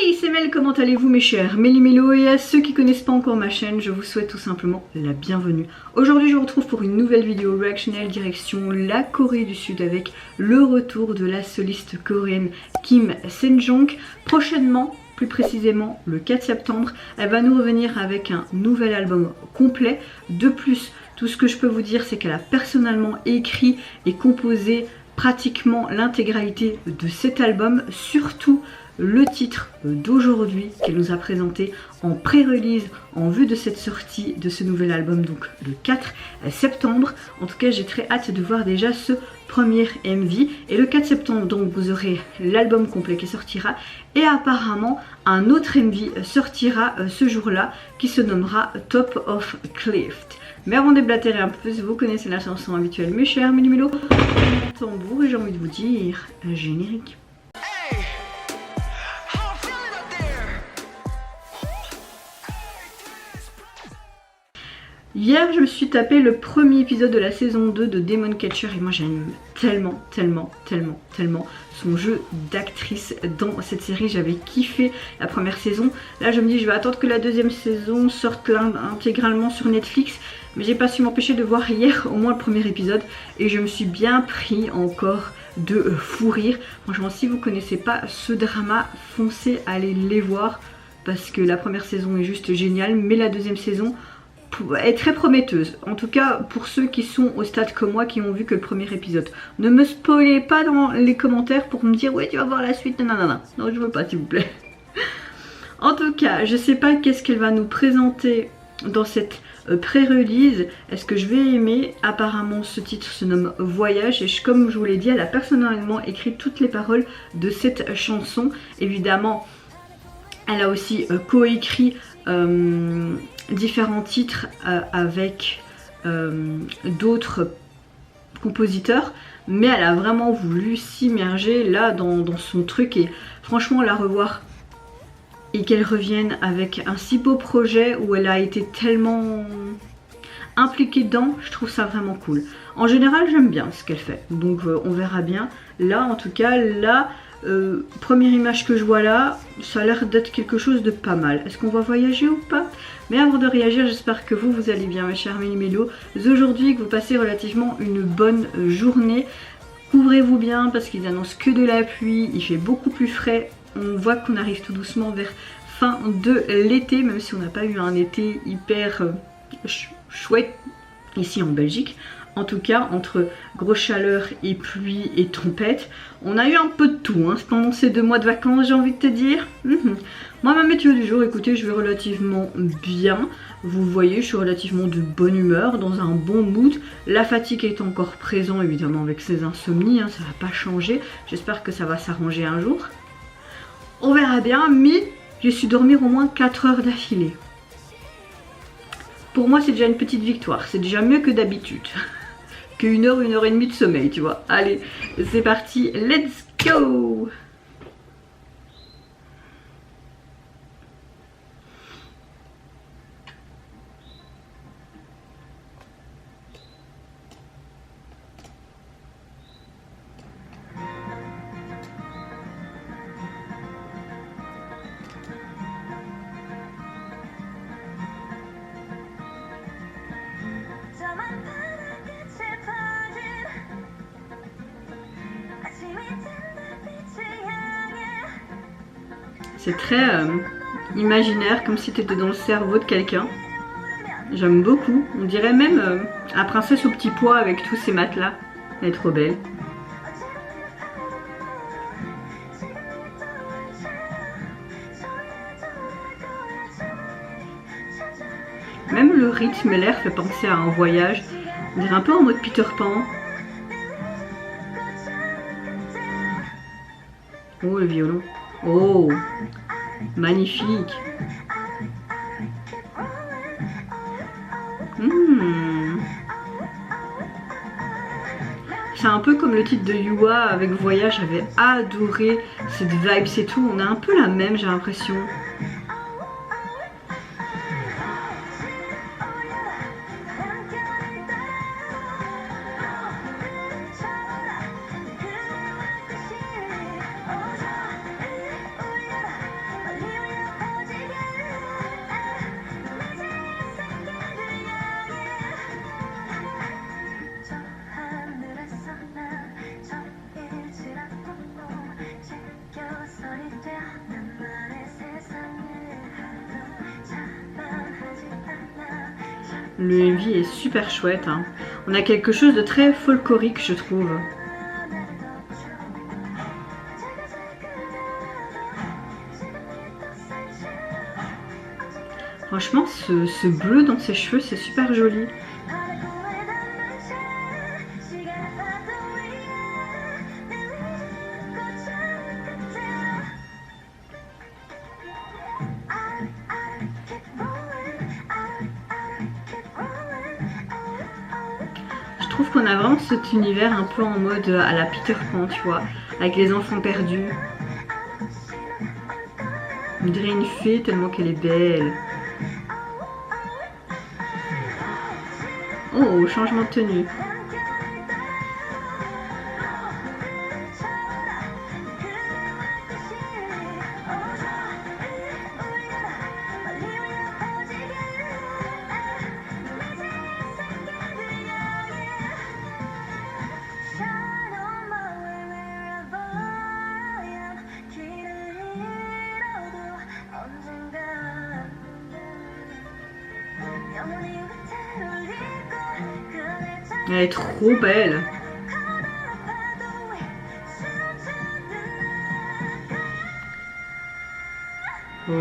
Hey, c'est Mel, comment allez-vous mes chers Méli-Mélo, et à ceux qui connaissent pas encore ma chaîne, je vous souhaite tout simplement la bienvenue. Aujourd'hui je vous retrouve pour une nouvelle vidéo reactionnelle direction la Corée du Sud avec le retour de la soliste coréenne Kim Se-jong. Prochainement, plus précisément le 4 septembre, elle va nous revenir avec un nouvel album complet. De plus, tout ce que je peux vous dire, c'est qu'elle a personnellement écrit et composé pratiquement l'intégralité de cet album, surtout le titre d'aujourd'hui qu'elle nous a présenté en pré-release en vue de cette sortie de ce nouvel album, donc le 4 septembre. En tout cas, j'ai très hâte de voir déjà ce premier MV. Et le 4 septembre, donc, vous aurez l'album complet qui sortira. Et apparemment, un autre MV sortira ce jour-là qui se nommera Top of Cliff. Mais avant de déblatérer un peu plus, vous connaissez la chanson habituelle, mes chers Méli-Mélo, tambour, et j'ai envie de vous dire générique. Hier, je me suis tapé le premier épisode de la saison 2 de Demon Catcher et moi j'aime tellement son jeu d'actrice dans cette série. J'avais kiffé la première saison. Là, je me dis je vais attendre que la deuxième saison sorte intégralement sur Netflix. Mais j'ai pas su m'empêcher de voir hier au moins le premier épisode et je me suis bien pris encore de fou rire. Franchement, si vous connaissez pas ce drama, foncez aller les voir parce que la première saison est juste géniale, mais la deuxième saison est très prometteuse, en tout cas pour ceux qui sont au stade comme moi qui ont vu que le premier épisode. Ne me spoilez pas dans les commentaires pour me dire ouais tu vas voir la suite, non, je veux pas s'il vous plaît. En tout cas, je sais pas qu'est-ce qu'elle va nous présenter dans cette pré-release. Est-ce que je vais aimer? Apparemment ce titre se nomme Voyage et comme je vous l'ai dit, elle a personnellement écrit toutes les paroles de cette chanson. Évidemment, elle a aussi coécrit différents titres avec d'autres compositeurs, mais elle a vraiment voulu s'immerger là dans son truc et franchement la revoir et qu'elle revienne avec un si beau projet où elle a été tellement impliquée dedans, je trouve ça vraiment cool. En général j'aime bien ce qu'elle fait, donc on verra bien. Là en tout cas, là première image que je vois là, ça a l'air d'être quelque chose de pas mal. Est-ce qu'on va voyager ou pas? Mais avant de réagir, j'espère que vous allez bien mes chers Méli-Mélo. Aujourd'hui, que vous passez relativement une bonne journée. Couvrez-vous bien parce qu'ils annoncent que de la pluie, il fait beaucoup plus frais. On voit qu'on arrive tout doucement vers fin de l'été, même si on n'a pas eu un été hyper chouette ici en Belgique. En tout cas, entre grosse chaleur et pluie et tempête, on a eu un peu de tout pendant ces 2 mois de vacances, j'ai envie de te dire. Moi, ma météo du jour, écoutez, je vais relativement bien. Vous voyez, je suis relativement de bonne humeur, dans un bon mood. La fatigue est encore présente, évidemment, avec ces insomnies, ça va pas changer. J'espère que ça va s'arranger un jour. On verra bien, mais j'ai su dormir au moins 4 heures d'affilée. Pour moi, c'est déjà une petite victoire. C'est déjà mieux que d'habitude. Que 1 heure, 1 heure et demie de sommeil, tu vois. Allez, c'est parti, let's go! C'est très imaginaire, comme si tu étais dans le cerveau de quelqu'un. J'aime beaucoup. On dirait même la princesse au petit pois avec tous ces matelas. Elle est trop belle. Même le rythme et l'air fait penser à un voyage. On dirait un peu en mode Peter Pan. Oh, le violon. Oh, magnifique. C'est un peu comme le titre de Yua avec Voyage. J'avais adoré cette vibe, c'est tout. On a un peu la même, j'ai l'impression. Le MV est super chouette, hein. On a quelque chose de très folklorique, je trouve. Franchement, ce bleu dans ses cheveux, c'est super joli. Je trouve qu'on a vraiment cet univers un peu en mode à la Peter Pan, tu vois, avec les enfants perdus. On dirait une fée tellement qu'elle est belle. Oh, changement de tenue. Elle est trop belle. Oh.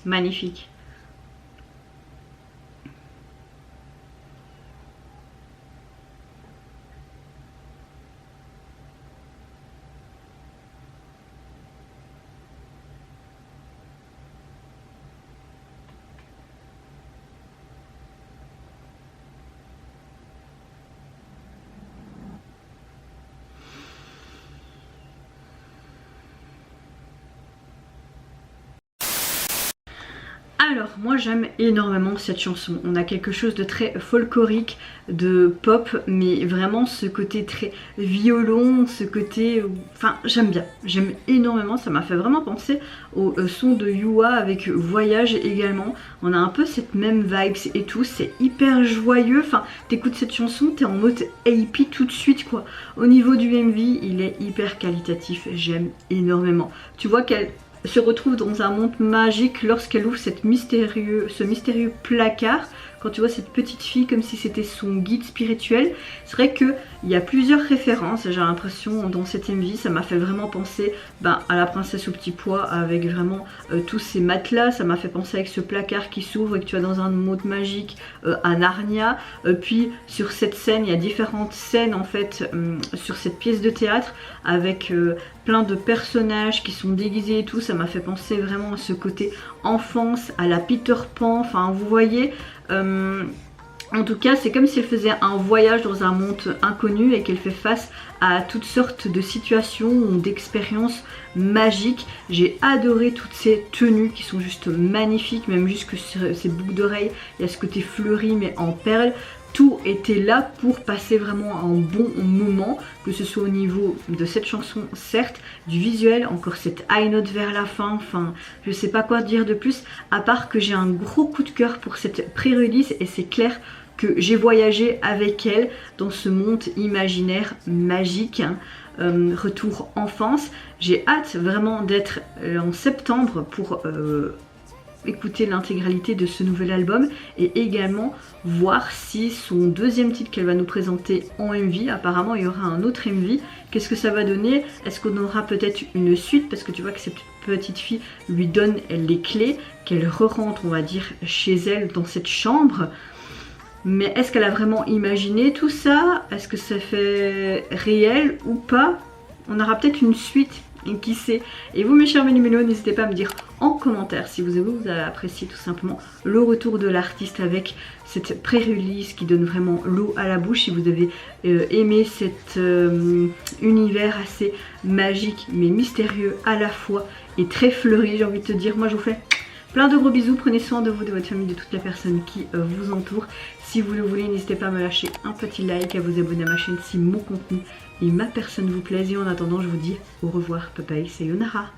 Magnifique. Alors, moi j'aime énormément cette chanson. On a quelque chose de très folklorique, de pop, mais vraiment ce côté très violon, ce côté... Enfin, j'aime bien. J'aime énormément. Ça m'a fait vraiment penser au son de Yua avec Voyage également. On a un peu cette même vibes et tout. C'est hyper joyeux. Enfin, t'écoutes cette chanson, t'es en mode happy tout de suite, quoi. Au niveau du MV, il est hyper qualitatif. J'aime énormément. Tu vois qu'elle se retrouve dans un monde magique lorsqu'elle ouvre ce mystérieux placard. Quand tu vois cette petite fille comme si c'était son guide spirituel, c'est vrai qu'il y a plusieurs références, j'ai l'impression, dans cette MV. Ça m'a fait vraiment penser à la princesse au petit pois avec vraiment tous ces matelas. Ça m'a fait penser avec ce placard qui s'ouvre et que tu as dans un monde magique à Narnia. Puis sur cette scène, il y a différentes scènes en fait sur cette pièce de théâtre avec plein de personnages qui sont déguisés et tout. Ça m'a fait penser vraiment à ce côté enfance, à la Peter Pan. Enfin, vous voyez... en tout cas, c'est comme si elle faisait un voyage dans un monde inconnu et qu'elle fait face à toutes sortes de situations ou d'expériences magiques. J'ai adoré toutes ces tenues qui sont juste magnifiques, même jusque sur ces boucles d'oreilles. Il y a ce côté fleuri mais en perles. Tout était là pour passer vraiment un bon moment, que ce soit au niveau de cette chanson, certes, du visuel, encore cette high note vers la fin, enfin, je sais pas quoi dire de plus, à part que j'ai un gros coup de cœur pour cette pré-release et c'est clair que j'ai voyagé avec elle dans ce monde imaginaire magique. Retour enfance. J'ai hâte vraiment d'être en septembre pour... écouter l'intégralité de ce nouvel album et également voir si son deuxième titre qu'elle va nous présenter en MV, apparemment il y aura un autre MV, qu'est-ce que ça va donner? Est-ce qu'on aura peut-être une suite? Parce que tu vois que cette petite fille lui donne les clés, qu'elle re-rentre on va dire chez elle dans cette chambre. Mais est-ce qu'elle a vraiment imaginé tout ça? Est-ce que ça fait réel ou pas? On aura peut-être une suite, et qui sait. Et vous mes chers méli-mélos, n'hésitez pas à me dire en commentaire si vous avez apprécié tout simplement le retour de l'artiste avec cette pré-release qui donne vraiment l'eau à la bouche. Si vous avez aimé cet univers assez magique mais mystérieux à la fois et très fleurie, j'ai envie de te dire. Moi je vous fais plein de gros bisous, prenez soin de vous, de votre famille, de toutes les personnes qui vous entourent. Si vous le voulez, n'hésitez pas à me lâcher un petit like, à vous abonner à ma chaîne si mon contenu et ma personne vous plaisent. Et en attendant, je vous dis au revoir, bye bye, sayonara.